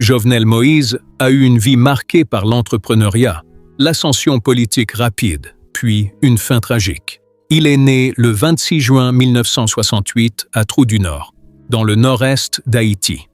Jovenel Moïse a eu une vie marquée par l'entrepreneuriat, l'ascension politique rapide, puis une fin tragique. Il est né le 26 juin 1968 à Trou-du-Nord, dans le nord-est d'Haïti.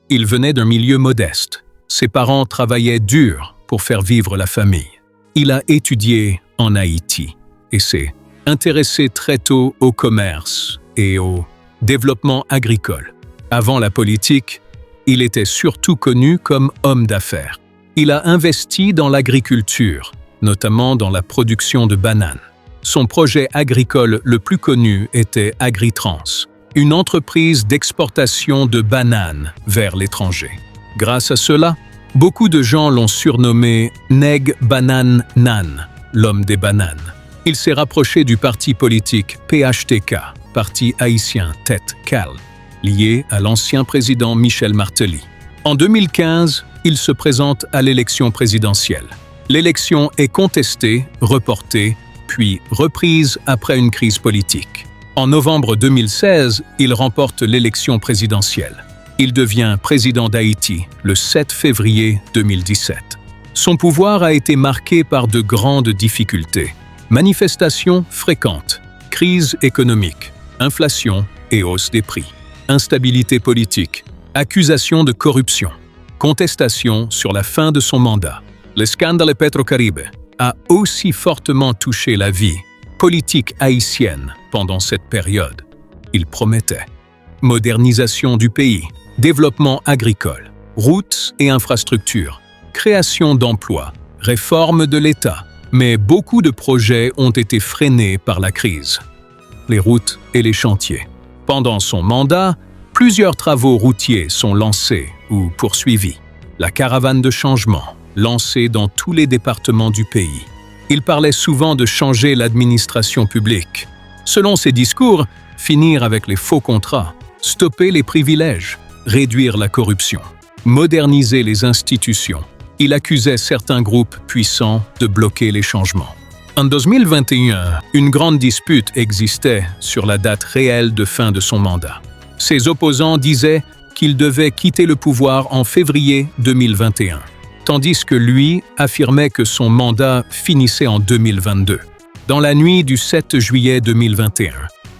Il venait d'un milieu modeste. Ses parents travaillaient dur pour faire vivre la famille. Il a étudié en Haïti et s'est intéressé très tôt au commerce et au développement agricole. Avant la politique, il était surtout connu comme homme d'affaires. Il a investi dans l'agriculture, notamment dans la production de bananes. Son projet agricole le plus connu était Agritrans, une entreprise d'exportation de bananes vers l'étranger. Grâce à cela, beaucoup de gens l'ont surnommé Neg Banane Nan, l'homme des bananes. Il s'est rapproché du parti politique PHTK, Parti haïtien Tête Cal, lié à l'ancien président Michel Martelly. En 2015, il se présente à l'élection présidentielle. L'élection est contestée, reportée, puis reprise après une crise politique. En novembre 2016, il remporte l'élection présidentielle. Il devient président d'Haïti le 7 février 2017. Son pouvoir a été marqué par de grandes difficultés. Manifestations fréquentes, crise économique, inflation et hausse des prix, instabilité politique, accusations de corruption, contestation sur la fin de son mandat. Le scandale Petrocaribe a aussi fortement touché la vie politique haïtienne pendant cette période. Il promettait modernisation du pays, développement agricole, routes et infrastructures, création d'emplois, réforme de l'État. Mais beaucoup de projets ont été freinés par la crise. Les routes et les chantiers. Pendant son mandat, plusieurs travaux routiers sont lancés ou poursuivis. La caravane de changement, lancée dans tous les départements du pays. Il parlait souvent de changer l'administration publique. Selon ses discours, finir avec les faux contrats, stopper les privilèges, réduire la corruption, moderniser les institutions. Il accusait certains groupes puissants de bloquer les changements. En 2021, une grande dispute existait sur la date réelle de fin de son mandat. Ses opposants disaient qu'il devait quitter le pouvoir en février 2021, tandis que lui affirmait que son mandat finissait en 2022. Dans la nuit du 7 juillet 2021,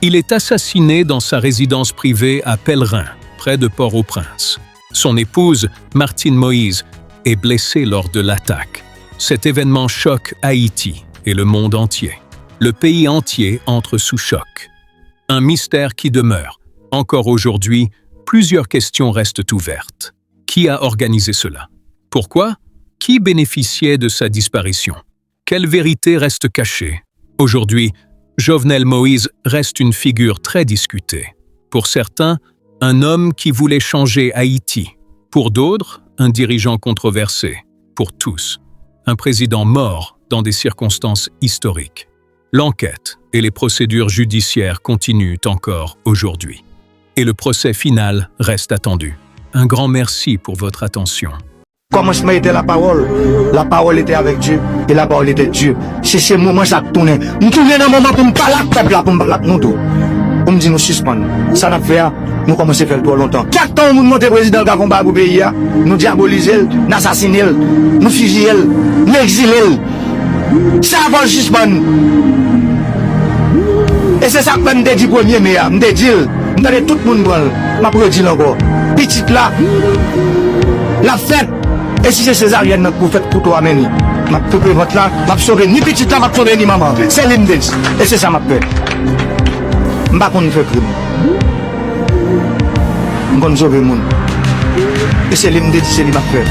il est assassiné dans sa résidence privée à Pèlerin, près de Port-au-Prince. Son épouse, Martine Moïse, est blessée lors de l'attaque. Cet événement choque Haïti et le monde entier. Le pays entier entre sous choc. Un mystère qui demeure. Encore aujourd'hui, plusieurs questions restent ouvertes. Qui a organisé cela? Pourquoi? Qui bénéficiait de sa disparition? Quelle vérité reste cachée? Aujourd'hui, Jovenel Moïse reste une figure très discutée. Pour certains, un homme qui voulait changer Haïti. Pour d'autres, un dirigeant controversé. Pour tous, un président mort dans des circonstances historiques. L'enquête et les procédures judiciaires continuent encore aujourd'hui. Et le procès final reste attendu. Un grand merci pour votre attention. Commencement était la parole était avec Dieu, et la parole était Dieu. C'est ce moment ça tourne. Nous tournons dans moment pour me parler avec le peuple, pour me parler avec nous tous. On me dit nous suspendre. Ça n'a fait, nous commençons à faire trop longtemps. 4 ans, nous montons président qui a combattu pour le pays, nous diaboliser, nous assassiner, nous fusiller, nous exiler. Ça va le suspendre. Et c'est ça que je me dis premier, mais je me dis, tout le monde, je me dis encore. Petite là, la fête. Et si c'est césarienne pour faire pour toi, amène. Ma peuple votre là, ma sauver ni petite là, ma sauver ni maman. C'est l'immense. Et c'est ça ma peur. M'pas qu'on fait crime. M'gon sauver monde. Et c'est l'immense, c'est ma peur.